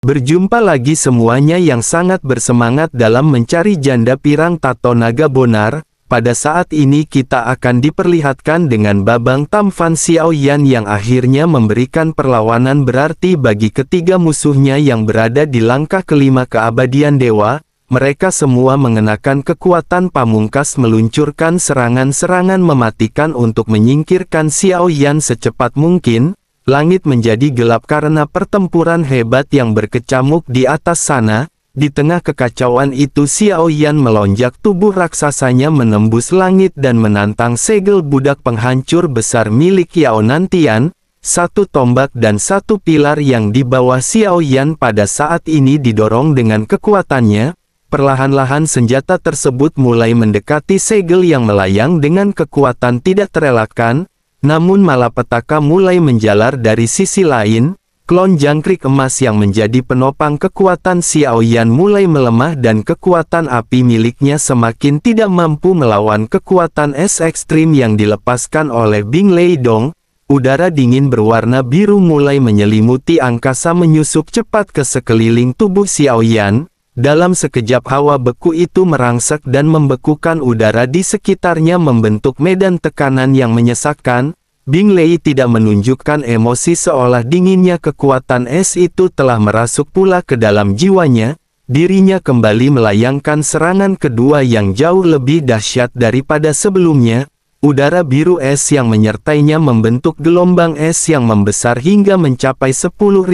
Berjumpa lagi semuanya yang sangat bersemangat dalam mencari janda pirang tato naga bonar. Pada saat ini kita akan diperlihatkan dengan Babang Tamfan Xiaoyan yang akhirnya memberikan perlawanan berarti bagi ketiga musuhnya yang berada di langkah kelima keabadian dewa. Mereka semua mengenakan kekuatan pamungkas meluncurkan serangan-serangan mematikan untuk menyingkirkan Xiaoyan secepat mungkin. Langit menjadi gelap karena pertempuran hebat yang berkecamuk di atas sana. Di tengah kekacauan itu Xiaoyan melonjak tubuh raksasanya menembus langit dan menantang segel budak penghancur besar milik Yao Nantian. Satu tombak dan satu pilar yang dibawa Xiaoyan pada saat ini didorong dengan kekuatannya. Perlahan-lahan senjata tersebut mulai mendekati segel yang melayang dengan kekuatan tidak terelakkan. Namun malapetaka mulai menjalar dari sisi lain, klon jangkrik emas yang menjadi penopang kekuatan Xiaoyan mulai melemah dan kekuatan api miliknya semakin tidak mampu melawan kekuatan es ekstrim yang dilepaskan oleh Bing Leidong. Udara dingin berwarna biru mulai menyelimuti angkasa menyusup cepat ke sekeliling tubuh Xiaoyan. Dalam sekejap hawa beku itu merangsek dan membekukan udara di sekitarnya membentuk medan tekanan yang menyesakkan. Bing Lei tidak menunjukkan emosi seolah dinginnya kekuatan es itu telah merasuk pula ke dalam jiwanya. Dirinya kembali melayangkan serangan kedua yang jauh lebih dahsyat daripada sebelumnya. Udara biru es yang menyertainya membentuk gelombang es yang membesar hingga mencapai 10.000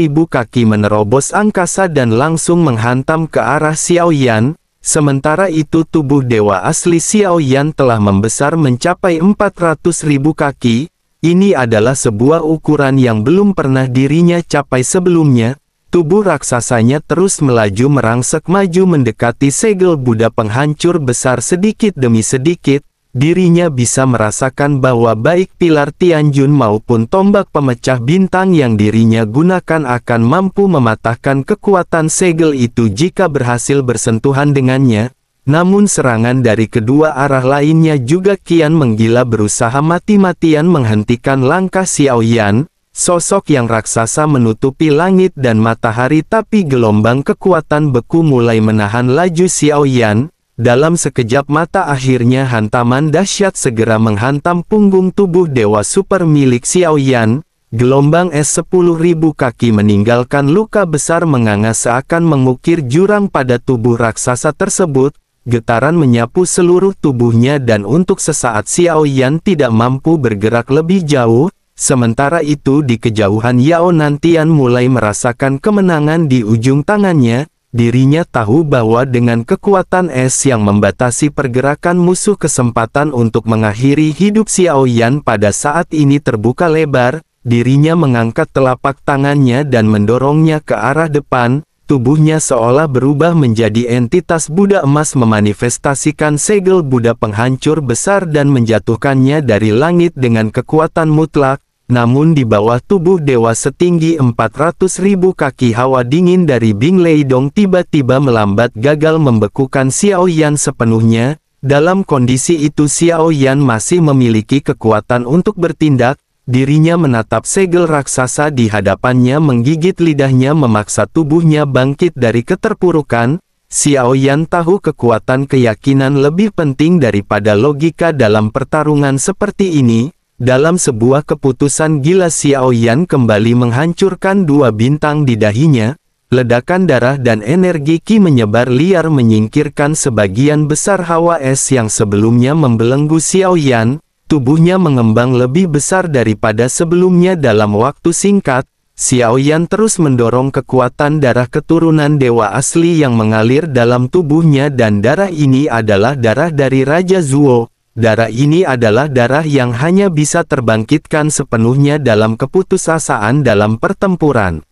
kaki menerobos angkasa dan langsung menghantam ke arah Xiaoyan. Sementara itu tubuh dewa asli Xiaoyan telah membesar mencapai 400.000 kaki. Ini adalah sebuah ukuran yang belum pernah dirinya capai sebelumnya. Tubuh raksasanya terus melaju merangsek maju mendekati segel budak penghancur besar sedikit demi sedikit. Dirinya bisa merasakan bahwa baik pilar Tianjun maupun tombak pemecah bintang yang dirinya gunakan akan mampu mematahkan kekuatan segel itu jika berhasil bersentuhan dengannya. Namun serangan dari kedua arah lainnya juga kian menggila berusaha mati-matian menghentikan langkah Xiaoyan. Sosok yang raksasa menutupi langit dan matahari tapi gelombang kekuatan beku mulai menahan laju Xiaoyan. Dalam sekejap mata akhirnya hantaman dahsyat segera menghantam punggung tubuh dewa super milik Xiaoyan. Gelombang es 10.000 kaki meninggalkan luka besar menganga seakan mengukir jurang pada tubuh raksasa tersebut. Getaran menyapu seluruh tubuhnya dan untuk sesaat Xiaoyan tidak mampu bergerak lebih jauh. Sementara itu di kejauhan Yao Nantian mulai merasakan kemenangan di ujung tangannya. Dirinya tahu bahwa dengan kekuatan es yang membatasi pergerakan musuh kesempatan untuk mengakhiri hidup Xiaoyan pada saat ini terbuka lebar. Dirinya mengangkat telapak tangannya dan mendorongnya ke arah depan. Tubuhnya seolah berubah menjadi entitas budak emas memanifestasikan segel budak penghancur besar dan menjatuhkannya dari langit dengan kekuatan mutlak. Namun di bawah tubuh dewa setinggi 400.000 kaki hawa dingin dari Bing Leidong tiba-tiba melambat gagal membekukan Xiaoyan sepenuhnya. Dalam kondisi itu Xiaoyan masih memiliki kekuatan untuk bertindak. Dirinya menatap segel raksasa di hadapannya menggigit lidahnya memaksa tubuhnya bangkit dari keterpurukan. Xiaoyan tahu kekuatan keyakinan lebih penting daripada logika dalam pertarungan seperti ini. Dalam sebuah keputusan gila Xiaoyan kembali menghancurkan dua bintang di dahinya. Ledakan darah dan energi Qi menyebar liar menyingkirkan sebagian besar hawa es yang sebelumnya membelenggu Xiaoyan. Tubuhnya mengembang lebih besar daripada sebelumnya dalam waktu singkat. Xiaoyan terus mendorong kekuatan darah keturunan dewa asli yang mengalir dalam tubuhnya dan darah ini adalah darah dari Raja Zuo. Darah ini adalah darah yang hanya bisa terbangkitkan sepenuhnya dalam keputusasaan dalam pertempuran.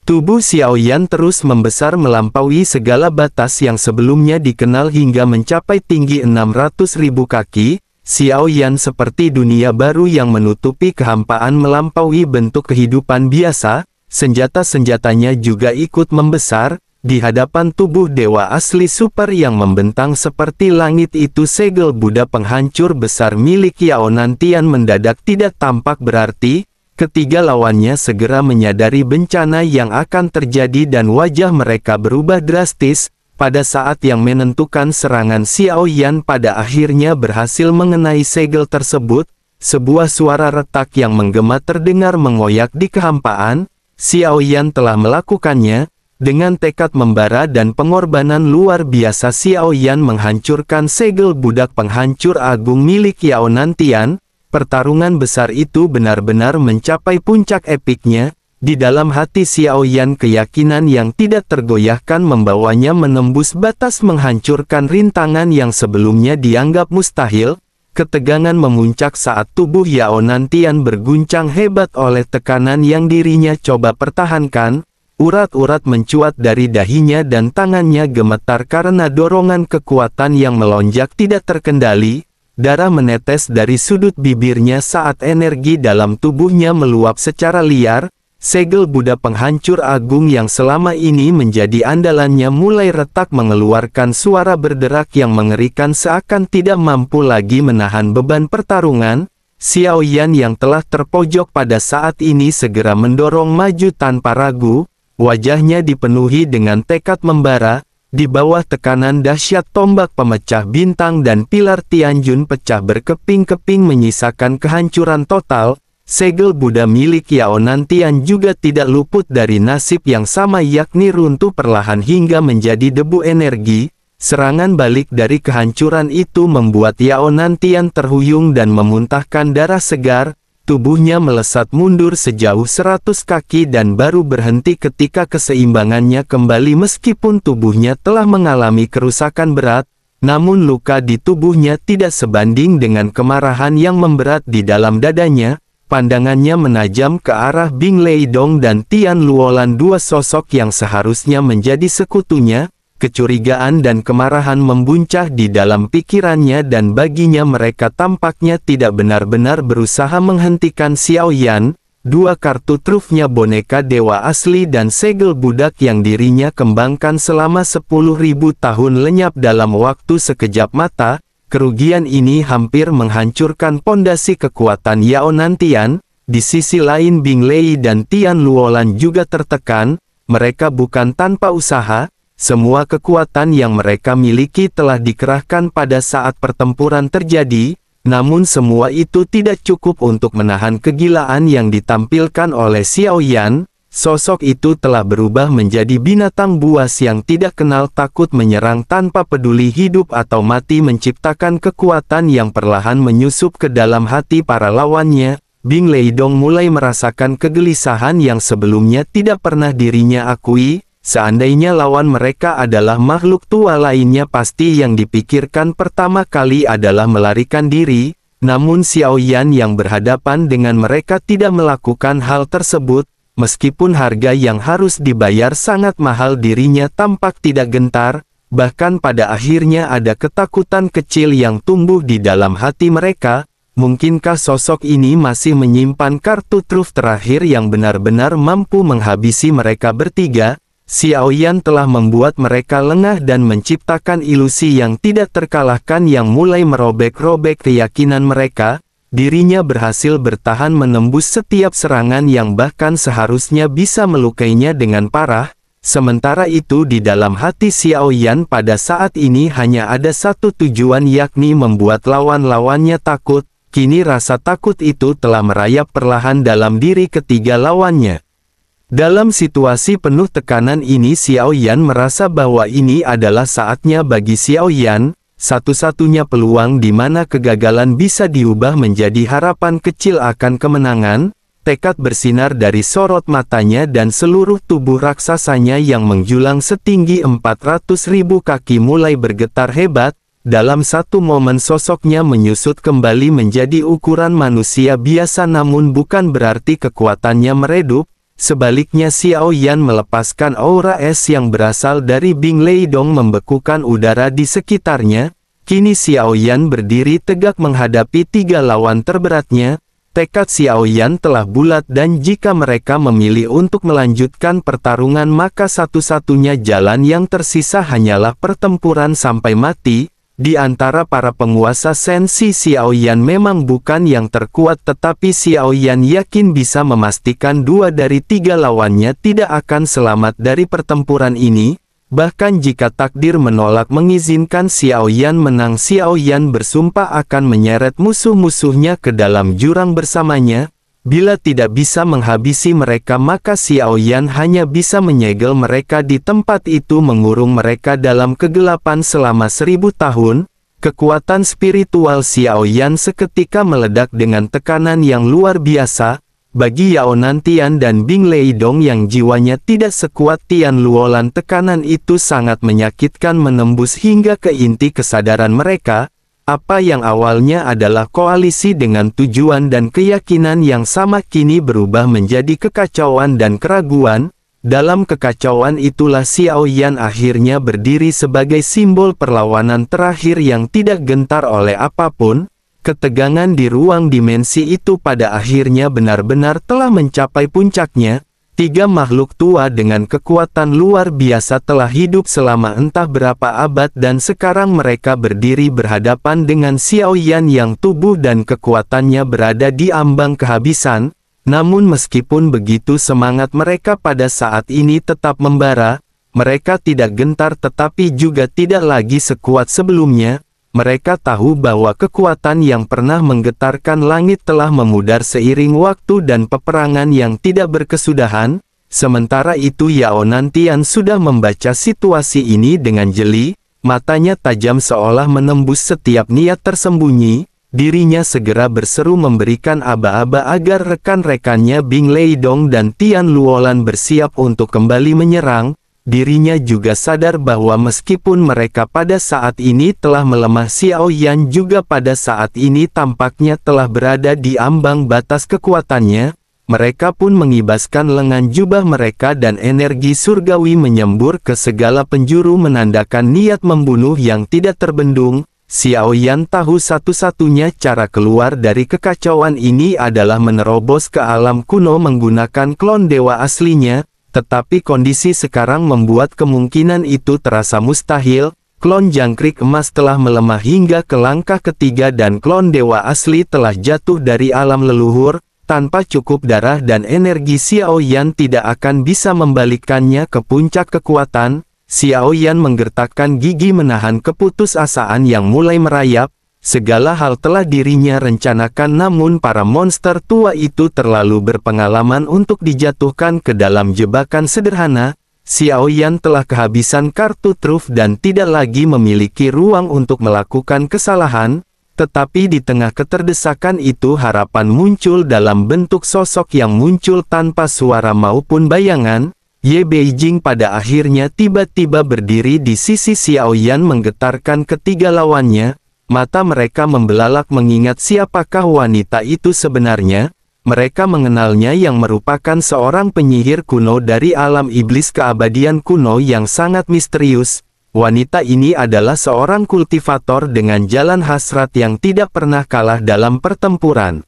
Tubuh Xiaoyan terus membesar melampaui segala batas yang sebelumnya dikenal hingga mencapai tinggi 600.000 kaki. Xiaoyan seperti dunia baru yang menutupi kehampaan melampaui bentuk kehidupan biasa. Senjata-senjatanya juga ikut membesar. Di hadapan tubuh dewa asli super yang membentang seperti langit itu segel budak penghancur besar milik Yao Nantian mendadak tidak tampak berarti. Ketiga lawannya segera menyadari bencana yang akan terjadi dan wajah mereka berubah drastis. Pada saat yang menentukan, serangan Xiao Yan pada akhirnya berhasil mengenai segel tersebut. Sebuah suara retak yang menggema terdengar mengoyak di kehampaan. Xiao Yan telah melakukannya. Dengan tekad membara dan pengorbanan luar biasa, Xiao Yan menghancurkan segel budak penghancur agung milik Yao Nantian. Pertarungan besar itu benar-benar mencapai puncak epiknya. Di dalam hati Xiao Yan, keyakinan yang tidak tergoyahkan membawanya menembus batas menghancurkan rintangan yang sebelumnya dianggap mustahil. Ketegangan memuncak saat tubuh Yao Nantian berguncang hebat oleh tekanan yang dirinya coba pertahankan. Urat-urat mencuat dari dahinya dan tangannya gemetar karena dorongan kekuatan yang melonjak tidak terkendali. Darah menetes dari sudut bibirnya saat energi dalam tubuhnya meluap secara liar. Segel budak penghancur agung yang selama ini menjadi andalannya mulai retak mengeluarkan suara berderak yang mengerikan seakan tidak mampu lagi menahan beban pertarungan. Xiao Yan yang telah terpojok pada saat ini segera mendorong maju tanpa ragu. Wajahnya dipenuhi dengan tekad membara. Di bawah tekanan dahsyat tombak pemecah bintang dan pilar Tianjun pecah berkeping-keping menyisakan kehancuran total. Segel Buddha milik Yao Nantian juga tidak luput dari nasib yang sama, yakni runtuh perlahan hingga menjadi debu energi. Serangan balik dari kehancuran itu membuat Yao Nantian terhuyung dan memuntahkan darah segar. Tubuhnya melesat mundur sejauh 100 kaki dan baru berhenti ketika keseimbangannya kembali meskipun tubuhnya telah mengalami kerusakan berat. Namun luka di tubuhnya tidak sebanding dengan kemarahan yang memberat di dalam dadanya. Pandangannya menajam ke arah Bing Leidong dan Tian Luolan, dua sosok yang seharusnya menjadi sekutunya. Kecurigaan dan kemarahan membuncah di dalam pikirannya dan baginya mereka tampaknya tidak benar-benar berusaha menghentikan Xiao Yan. Dua kartu trufnya boneka dewa asli dan segel budak yang dirinya kembangkan selama 10.000 tahun lenyap dalam waktu sekejap mata. Kerugian ini hampir menghancurkan pondasi kekuatan Yao Nantian. Di sisi lain Bing Lei dan Tian Luolan juga tertekan. Mereka bukan tanpa usaha. Semua kekuatan yang mereka miliki telah dikerahkan pada saat pertempuran terjadi. Namun semua itu tidak cukup untuk menahan kegilaan yang ditampilkan oleh Xiao Yan. Sosok itu telah berubah menjadi binatang buas yang tidak kenal takut, menyerang tanpa peduli hidup atau mati, menciptakan kekuatan yang perlahan menyusup ke dalam hati para lawannya. Bing Leidong mulai merasakan kegelisahan yang sebelumnya tidak pernah dirinya akui. Seandainya lawan mereka adalah makhluk tua lainnya, pasti yang dipikirkan pertama kali adalah melarikan diri. Namun Xiao Yan yang berhadapan dengan mereka tidak melakukan hal tersebut. Meskipun harga yang harus dibayar sangat mahal, dirinya tampak tidak gentar. Bahkan pada akhirnya ada ketakutan kecil yang tumbuh di dalam hati mereka. Mungkinkah sosok ini masih menyimpan kartu truf terakhir yang benar-benar mampu menghabisi mereka bertiga? Xiao Yan telah membuat mereka lengah dan menciptakan ilusi yang tidak terkalahkan yang mulai merobek-robek keyakinan mereka. Dirinya berhasil bertahan menembus setiap serangan yang bahkan seharusnya bisa melukainya dengan parah. Sementara itu di dalam hati Xiao Yan pada saat ini hanya ada satu tujuan, yakni membuat lawan-lawannya takut. Kini rasa takut itu telah merayap perlahan dalam diri ketiga lawannya. Dalam situasi penuh tekanan ini Xiao Yan merasa bahwa ini adalah saatnya bagi Xiao Yan. Satu-satunya peluang di mana kegagalan bisa diubah menjadi harapan kecil akan kemenangan. Tekad bersinar dari sorot matanya dan seluruh tubuh raksasanya yang menjulang setinggi 400.000 kaki mulai bergetar hebat. Dalam satu momen sosoknya menyusut kembali menjadi ukuran manusia biasa, namun bukan berarti kekuatannya meredup. Sebaliknya Xiao Yan melepaskan aura es yang berasal dari Bing Leidong membekukan udara di sekitarnya. Kini Xiao Yan berdiri tegak menghadapi tiga lawan terberatnya. Tekad Xiao Yan telah bulat dan jika mereka memilih untuk melanjutkan pertarungan maka satu-satunya jalan yang tersisa hanyalah pertempuran sampai mati. Di antara para penguasa Sensi, Xiaoyan memang bukan yang terkuat, tetapi Xiaoyan yakin bisa memastikan 2 dari 3 lawannya tidak akan selamat dari pertempuran ini. Bahkan jika takdir menolak mengizinkan Xiaoyan menang, Xiaoyan bersumpah akan menyeret musuh-musuhnya ke dalam jurang bersamanya. Bila tidak bisa menghabisi mereka, maka Xiaoyan hanya bisa menyegel mereka di tempat itu, mengurung mereka dalam kegelapan selama 1000 tahun. Kekuatan spiritual Xiaoyan seketika meledak dengan tekanan yang luar biasa. Bagi Yao Nantian dan Bing Leidong yang jiwanya tidak sekuat Tian Luolan, tekanan itu sangat menyakitkan, menembus hingga ke inti kesadaran mereka. Apa yang awalnya adalah koalisi dengan tujuan dan keyakinan yang sama kini berubah menjadi kekacauan dan keraguan. Dalam kekacauan itulah Xiaoyan akhirnya berdiri sebagai simbol perlawanan terakhir yang tidak gentar oleh apapun. Ketegangan di ruang dimensi itu pada akhirnya benar-benar telah mencapai puncaknya. 3 makhluk tua dengan kekuatan luar biasa telah hidup selama entah berapa abad, dan sekarang mereka berdiri berhadapan dengan Xiaoyan yang tubuh dan kekuatannya berada di ambang kehabisan. Namun meskipun begitu, semangat mereka pada saat ini tetap membara. Mereka tidak gentar tetapi juga tidak lagi sekuat sebelumnya. Mereka tahu bahwa kekuatan yang pernah menggetarkan langit telah memudar seiring waktu dan peperangan yang tidak berkesudahan. Sementara itu Yao Nantian sudah membaca situasi ini dengan jeli, matanya tajam seolah menembus setiap niat tersembunyi. Dirinya segera berseru memberikan aba-aba agar rekan-rekannya Bing Leidong dan Tian Luolan bersiap untuk kembali menyerang. Dirinya juga sadar bahwa meskipun mereka pada saat ini telah melemah, Xiaoyan juga pada saat ini tampaknya telah berada di ambang batas kekuatannya. Mereka pun mengibaskan lengan jubah mereka dan energi surgawi menyembur ke segala penjuru, menandakan niat membunuh yang tidak terbendung. Xiaoyan tahu satu-satunya cara keluar dari kekacauan ini adalah menerobos ke alam kuno menggunakan klon dewa aslinya. Tetapi kondisi sekarang membuat kemungkinan itu terasa mustahil. Klon jangkrik emas telah melemah hingga ke langkah ketiga dan klon dewa asli telah jatuh dari alam leluhur. Tanpa cukup darah dan energi, Xiaoyan tidak akan bisa membalikkannya ke puncak kekuatan. Xiaoyan menggertakkan gigi menahan keputusasaan yang mulai merayap. Segala hal telah dirinya rencanakan, namun para monster tua itu terlalu berpengalaman untuk dijatuhkan ke dalam jebakan sederhana. Xiaoyan telah kehabisan kartu truf dan tidak lagi memiliki ruang untuk melakukan kesalahan. Tetapi di tengah keterdesakan itu, harapan muncul dalam bentuk sosok yang muncul tanpa suara maupun bayangan. Ye Beijing pada akhirnya tiba-tiba berdiri di sisi Xiaoyan, menggetarkan ketiga lawannya. Mata mereka membelalak mengingat siapakah wanita itu sebenarnya. Mereka mengenalnya, yang merupakan seorang penyihir kuno dari alam iblis keabadian kuno yang sangat misterius. Wanita ini adalah seorang kultivator dengan jalan hasrat yang tidak pernah kalah dalam pertempuran.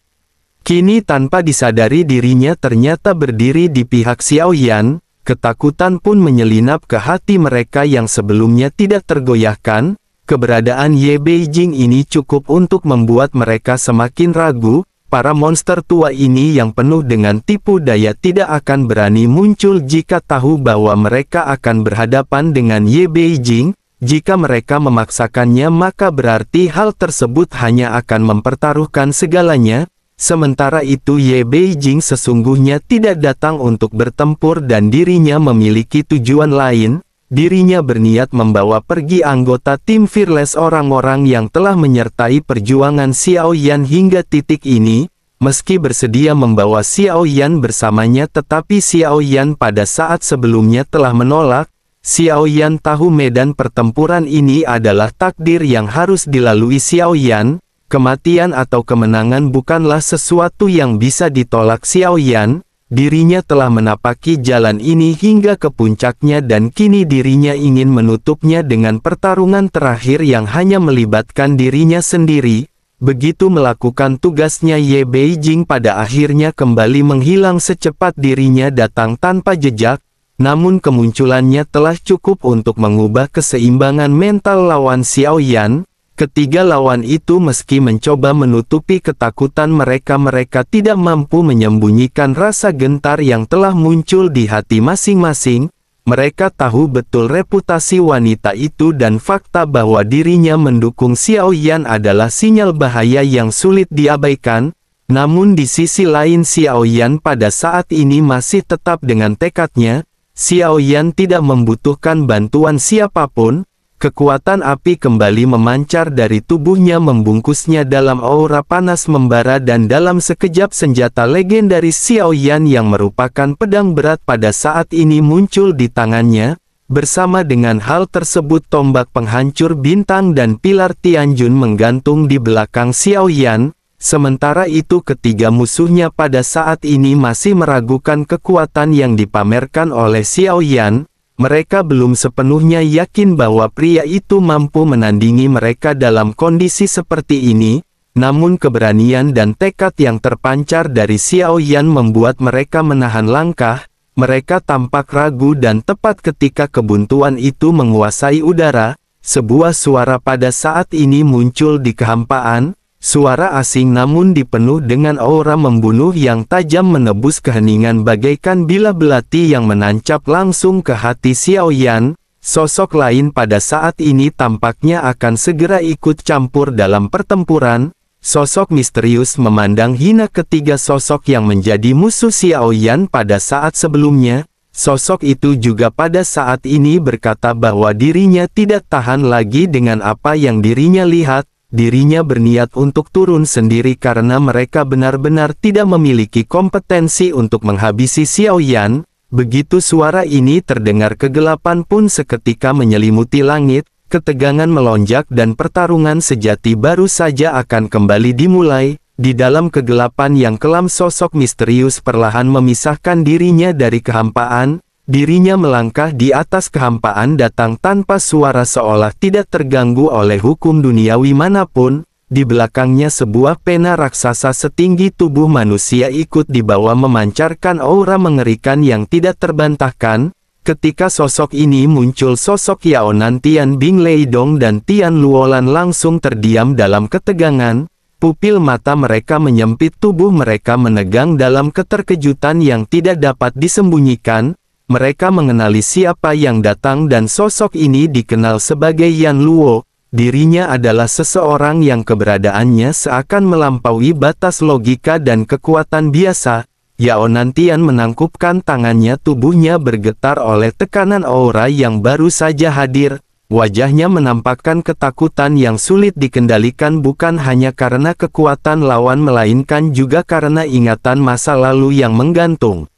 Kini tanpa disadari dirinya ternyata berdiri di pihak Xiaoyan. Ketakutan pun menyelinap ke hati mereka yang sebelumnya tidak tergoyahkan. Keberadaan Ye Beijing ini cukup untuk membuat mereka semakin ragu. Para monster tua ini yang penuh dengan tipu daya tidak akan berani muncul jika tahu bahwa mereka akan berhadapan dengan Ye Beijing. Jika mereka memaksakannya, maka berarti hal tersebut hanya akan mempertaruhkan segalanya. Sementara itu Ye Beijing sesungguhnya tidak datang untuk bertempur dan dirinya memiliki tujuan lain. Dirinya berniat membawa pergi anggota tim Fearless, orang-orang yang telah menyertai perjuangan Xiaoyan hingga titik ini. Meski bersedia membawa Xiaoyan bersamanya, tetapi Xiaoyan pada saat sebelumnya telah menolak. Xiaoyan tahu medan pertempuran ini adalah takdir yang harus dilalui Xiaoyan. Kematian atau kemenangan bukanlah sesuatu yang bisa ditolak Xiaoyan. Dirinya telah menapaki jalan ini hingga ke puncaknya dan kini dirinya ingin menutupnya dengan pertarungan terakhir yang hanya melibatkan dirinya sendiri. Begitu melakukan tugasnya, Ye Beijing pada akhirnya kembali menghilang secepat dirinya datang tanpa jejak. Namun kemunculannya telah cukup untuk mengubah keseimbangan mental lawan Xiaoyan. Ketiga lawan itu meski mencoba menutupi ketakutan mereka tidak mampu menyembunyikan rasa gentar yang telah muncul di hati masing-masing. Mereka tahu betul reputasi wanita itu dan fakta bahwa dirinya mendukung Xiao Yan adalah sinyal bahaya yang sulit diabaikan. Namun di sisi lain Xiao Yan pada saat ini masih tetap dengan tekadnya. Xiao Yan tidak membutuhkan bantuan siapapun. Kekuatan api kembali memancar dari tubuhnya membungkusnya dalam aura panas membara dan dalam sekejap senjata legendaris Xiao Yan yang merupakan pedang berat pada saat ini muncul di tangannya. Bersama dengan hal tersebut tombak penghancur bintang dan pilar Tianjun menggantung di belakang Xiao Yan. Sementara itu ketiga musuhnya pada saat ini masih meragukan kekuatan yang dipamerkan oleh Xiao Yan. Mereka belum sepenuhnya yakin bahwa pria itu mampu menandingi mereka dalam kondisi seperti ini, namun keberanian dan tekad yang terpancar dari Xiao Yan membuat mereka menahan langkah. Mereka tampak ragu dan tepat ketika kebuntuan itu menguasai udara, sebuah suara pada saat ini muncul di kehampaan. Suara asing namun dipenuh dengan aura membunuh yang tajam menebus keheningan bagaikan bilah belati yang menancap langsung ke hati Xiao Yan. Sosok lain pada saat ini tampaknya akan segera ikut campur dalam pertempuran. Sosok misterius memandang hina ketiga sosok yang menjadi musuh Xiao Yan pada saat sebelumnya. Sosok itu juga pada saat ini berkata bahwa dirinya tidak tahan lagi dengan apa yang dirinya lihat. Dirinya berniat untuk turun sendiri karena mereka benar-benar tidak memiliki kompetensi untuk menghabisi Xiao Yan. Begitu suara ini terdengar kegelapan pun seketika menyelimuti langit, ketegangan melonjak dan pertarungan sejati baru saja akan kembali dimulai. Di dalam kegelapan yang kelam sosok misterius perlahan memisahkan dirinya dari kehampaan. Dirinya melangkah di atas kehampaan datang tanpa suara seolah tidak terganggu oleh hukum duniawi manapun. Di belakangnya sebuah pena raksasa setinggi tubuh manusia ikut dibawa memancarkan aura mengerikan yang tidak terbantahkan. Ketika sosok ini muncul sosok Yao Nan Tian Bing Leidong dan Tian Luolan langsung terdiam dalam ketegangan. Pupil mata mereka menyempit tubuh mereka menegang dalam keterkejutan yang tidak dapat disembunyikan. Mereka mengenali siapa yang datang dan sosok ini dikenal sebagai Yan Luo. Dirinya adalah seseorang yang keberadaannya seakan melampaui batas logika dan kekuatan biasa. Yao Nantian menangkupkan tangannya, tubuhnya bergetar oleh tekanan aura yang baru saja hadir. Wajahnya menampakkan ketakutan yang sulit dikendalikan bukan hanya karena kekuatan lawan melainkan juga karena ingatan masa lalu yang menggantung.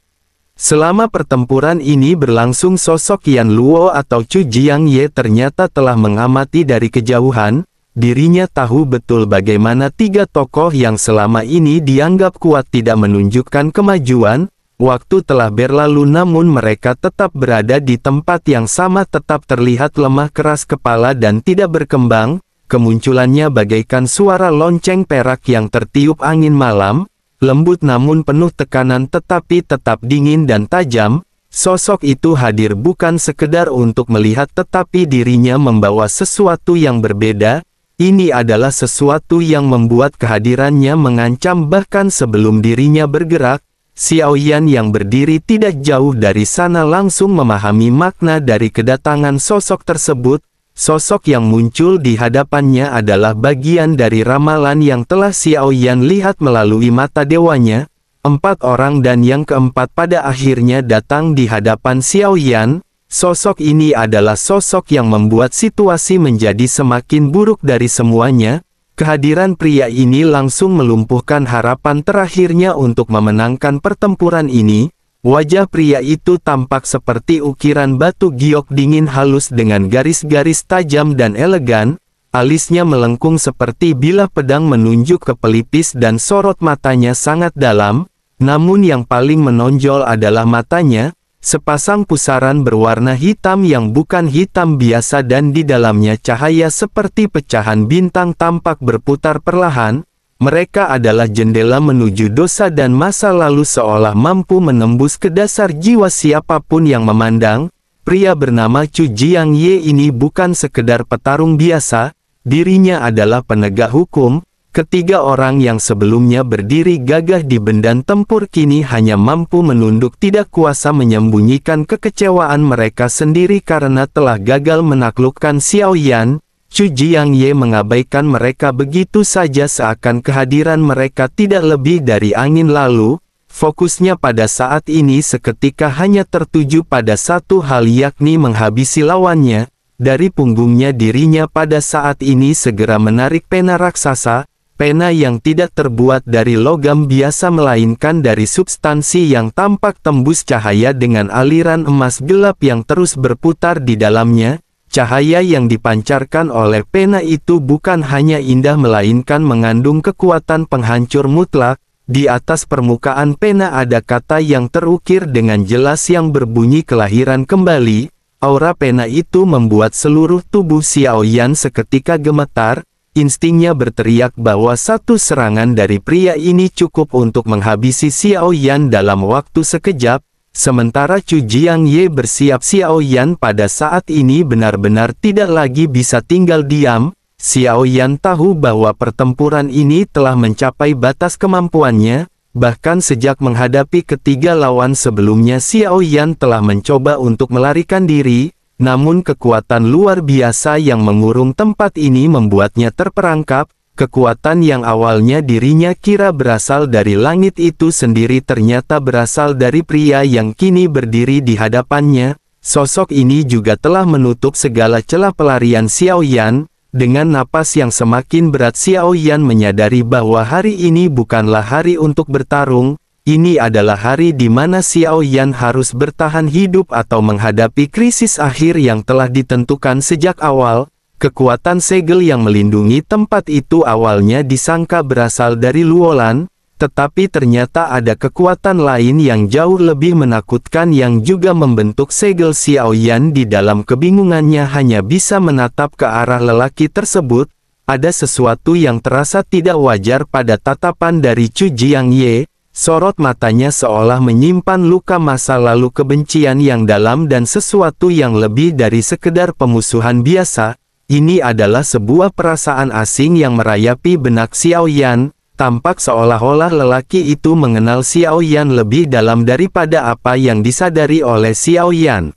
Selama pertempuran ini berlangsung sosok Yan Luo atau Chu Jiangye ternyata telah mengamati dari kejauhan. Dirinya tahu betul bagaimana tiga tokoh yang selama ini dianggap kuat tidak menunjukkan kemajuan. Waktu telah berlalu namun mereka tetap berada di tempat yang sama, tetap terlihat lemah keras kepala dan tidak berkembang. Kemunculannya bagaikan suara lonceng perak yang tertiup angin malam. Lembut namun penuh tekanan tetapi tetap dingin dan tajam. Sosok itu hadir bukan sekedar untuk melihat tetapi dirinya membawa sesuatu yang berbeda. Ini adalah sesuatu yang membuat kehadirannya mengancam bahkan sebelum dirinya bergerak. Xiao Yan yang berdiri tidak jauh dari sana langsung memahami makna dari kedatangan sosok tersebut. Sosok yang muncul di hadapannya adalah bagian dari ramalan yang telah Xiao Yan lihat melalui mata dewanya. 4 orang dan yang keempat pada akhirnya datang di hadapan Xiao Yan. Sosok ini adalah sosok yang membuat situasi menjadi semakin buruk dari semuanya. Kehadiran pria ini langsung melumpuhkan harapan terakhirnya untuk memenangkan pertempuran ini. Wajah pria itu tampak seperti ukiran batu giok dingin halus dengan garis-garis tajam dan elegan. Alisnya melengkung seperti bilah pedang menunjuk ke pelipis dan sorot matanya sangat dalam. Namun yang paling menonjol adalah matanya, sepasang pusaran berwarna hitam yang bukan hitam biasa dan di dalamnya cahaya seperti pecahan bintang tampak berputar perlahan. Mereka adalah jendela menuju dosa dan masa lalu seolah mampu menembus ke dasar jiwa siapapun yang memandang. Pria bernama Chu Jiangye ini bukan sekedar petarung biasa. dirinya adalah penegak hukum. Ketiga orang yang sebelumnya berdiri gagah di medan tempur kini hanya mampu menunduk, tidak kuasa menyembunyikan kekecewaan mereka sendiri karena telah gagal menaklukkan Xiao Yan. Chu Jiangye mengabaikan mereka begitu saja seakan kehadiran mereka tidak lebih dari angin lalu. Fokusnya pada saat ini seketika hanya tertuju pada satu hal, yakni menghabisi lawannya. Dari punggungnya dirinya pada saat ini segera menarik pena raksasa. Pena yang tidak terbuat dari logam biasa melainkan dari substansi yang tampak tembus cahaya dengan aliran emas gelap yang terus berputar di dalamnya. Cahaya yang dipancarkan oleh pena itu bukan hanya indah melainkan mengandung kekuatan penghancur mutlak. Di atas permukaan pena ada kata yang terukir dengan jelas yang berbunyi kelahiran kembali. Aura pena itu membuat seluruh tubuh Xiao Yan seketika gemetar. Instingnya berteriak bahwa satu serangan dari pria ini cukup untuk menghabisi Xiao Yan dalam waktu sekejap. Sementara Chu Jiangye bersiap, Xiao Yan pada saat ini benar-benar tidak lagi bisa tinggal diam. Xiao Yan tahu bahwa pertempuran ini telah mencapai batas kemampuannya. Bahkan sejak menghadapi ketiga lawan sebelumnya, Xiao Yan telah mencoba untuk melarikan diri. Namun kekuatan luar biasa yang mengurung tempat ini membuatnya terperangkap. Kekuatan yang awalnya dirinya kira berasal dari langit itu sendiri ternyata berasal dari pria yang kini berdiri di hadapannya. Sosok ini juga telah menutup segala celah pelarian Xiao Yan. Dengan napas yang semakin berat, Xiao Yan menyadari bahwa hari ini bukanlah hari untuk bertarung. Ini adalah hari di mana Xiao Yan harus bertahan hidup atau menghadapi krisis akhir yang telah ditentukan sejak awal. Kekuatan segel yang melindungi tempat itu awalnya disangka berasal dari Luolan, tetapi ternyata ada kekuatan lain yang jauh lebih menakutkan yang juga membentuk segel. Xiao Yan di dalam kebingungannya hanya bisa menatap ke arah lelaki tersebut. Ada sesuatu yang terasa tidak wajar pada tatapan dari Chu Jiangye. Sorot matanya seolah menyimpan luka masa lalu, kebencian yang dalam dan sesuatu yang lebih dari sekedar pemusuhan biasa. Ini adalah sebuah perasaan asing yang merayapi benak Xiao Yan. Tampak seolah-olah lelaki itu mengenal Xiao Yan lebih dalam daripada apa yang disadari oleh Xiao Yan.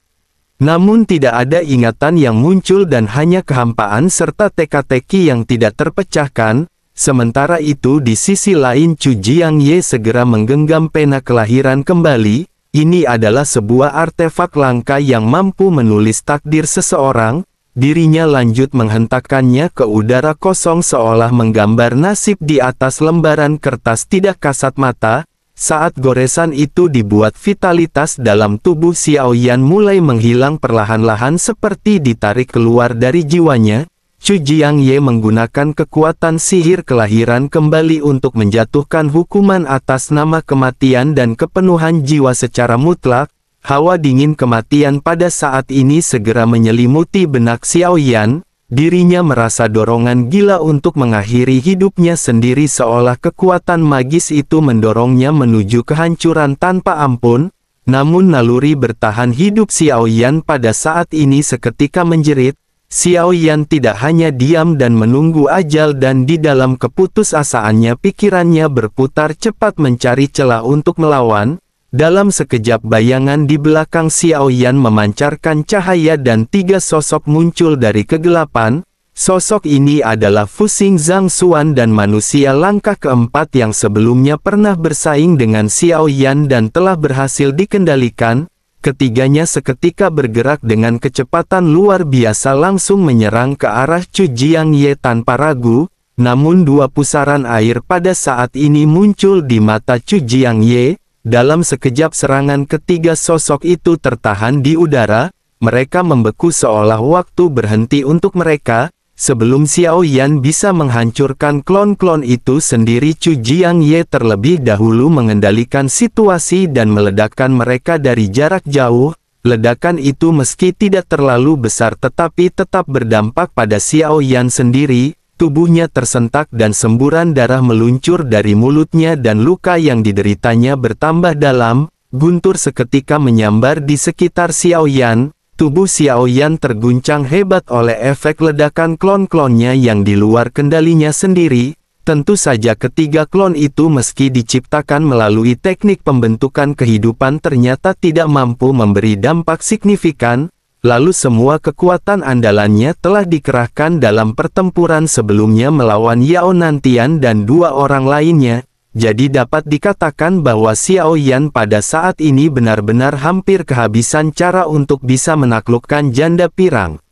Namun tidak ada ingatan yang muncul dan hanya kehampaan serta teka-teki yang tidak terpecahkan. Sementara itu di sisi lain Chu Jiangye segera menggenggam pena kelahiran kembali. Ini adalah sebuah artefak langka yang mampu menulis takdir seseorang. Dirinya lanjut menghentakkannya ke udara kosong seolah menggambar nasib di atas lembaran kertas tidak kasat mata. Saat goresan itu dibuat, vitalitas dalam tubuh Xiao Yan mulai menghilang perlahan-lahan seperti ditarik keluar dari jiwanya. Chu Jiangye menggunakan kekuatan sihir kelahiran kembali untuk menjatuhkan hukuman atas nama kematian dan kepenuhan jiwa secara mutlak. Hawa dingin kematian pada saat ini segera menyelimuti benak Xiao Yan. Dirinya merasa dorongan gila untuk mengakhiri hidupnya sendiri seolah kekuatan magis itu mendorongnya menuju kehancuran tanpa ampun. Namun naluri bertahan hidup Xiao Yan pada saat ini seketika menjerit. Xiao Yan tidak hanya diam dan menunggu ajal, dan di dalam keputusasaannya pikirannya berputar cepat mencari celah untuk melawan. Dalam sekejap bayangan di belakang Xiao Yan memancarkan cahaya dan tiga sosok muncul dari kegelapan. Sosok ini adalah Fu Xing, Zhang Xuan dan manusia langkah keempat yang sebelumnya pernah bersaing dengan Xiao Yan dan telah berhasil dikendalikan. Ketiganya seketika bergerak dengan kecepatan luar biasa langsung menyerang ke arah Chu Jiangye tanpa ragu. Namun dua pusaran air pada saat ini muncul di mata Chu Jiangye. Dalam sekejap serangan ketiga sosok itu tertahan di udara. Mereka membeku seolah waktu berhenti untuk mereka. Sebelum Xiao Yan bisa menghancurkan klon-klon itu sendiri, Chu Jiangye terlebih dahulu mengendalikan situasi dan meledakkan mereka dari jarak jauh. Ledakan itu meski tidak terlalu besar tetapi tetap berdampak pada Xiao Yan sendiri. Tubuhnya tersentak dan semburan darah meluncur dari mulutnya dan luka yang dideritanya bertambah dalam. Guntur seketika menyambar di sekitar Xiao Yan. Tubuh Xiao Yan terguncang hebat oleh efek ledakan klon-klonnya yang di luar kendalinya sendiri. Tentu saja ketiga klon itu meski diciptakan melalui teknik pembentukan kehidupan ternyata tidak mampu memberi dampak signifikan, lalu semua kekuatan andalannya telah dikerahkan dalam pertempuran sebelumnya melawan Yao Nantian dan dua orang lainnya. Jadi dapat dikatakan bahwa Xiao Yan pada saat ini benar-benar hampir kehabisan cara untuk bisa menaklukkan janda pirang.